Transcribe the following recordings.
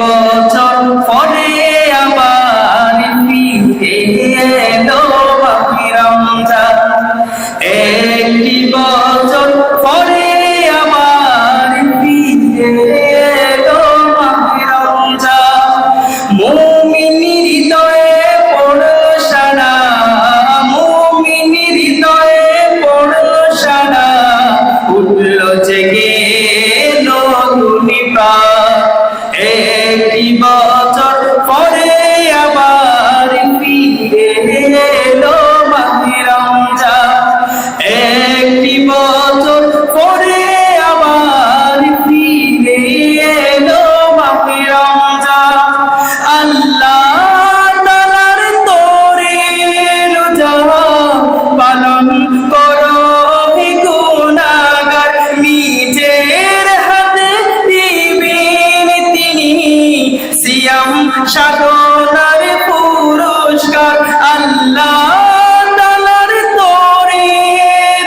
বছর পরে আবার ফিরে এলো মাহে রমজান, একটি বছর পরে আবার ফিরে এলো মাহে রমজান। মুমিনের হৃদয়ে পড়ল সাড়া, মুমিনের হৃদয়ে পড়ল সাড়া, উঠল জেগে নতুন প্রাণ। একটি বছর পরে আবার ফিরে এলো মাহে রমজান, একটি বছর পরে আবার ফিরে এলো মাহে রমজান। আল্লাহ তাআলার তরে রোজা পালন করো হে গুনাহগার, নিজের হাতে দিবেন তিনি সিয়াম সাধনার পুরস্কার। আল্লাহ তাআলার তরে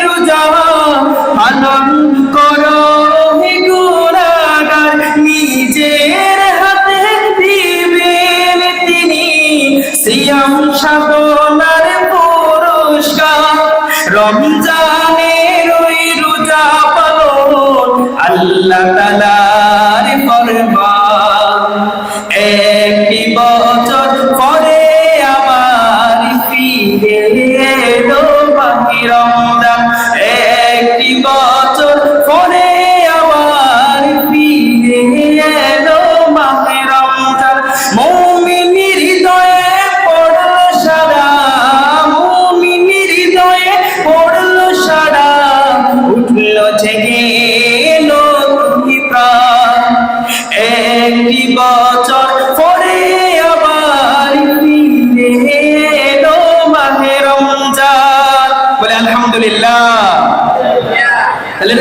রোজা পালন করো হে গুনাহগার, নিজের হাতে দিবেন তিনি সিয়াম সাধনার পুরস্কার। রমজানের ওই রোজা পালন আল্লাহ তাআলার ফরমান, একটি বছর পরে আবার ফিরে এলো মাহে রমজান, একটি বছর পরে আবার ফিরে এলো মাহে রমজান। মুমিনের হৃদয়ে পড়ল সাড়া, মুমিনের হৃদয়ে পড়ল সাড়া, উঠল জেগে নতুন প্রাণ। একটি বছর পরে আবার ফিরে এলো মাহে রমজান। বলে আলহামদুলিল্লাহ। তাহলে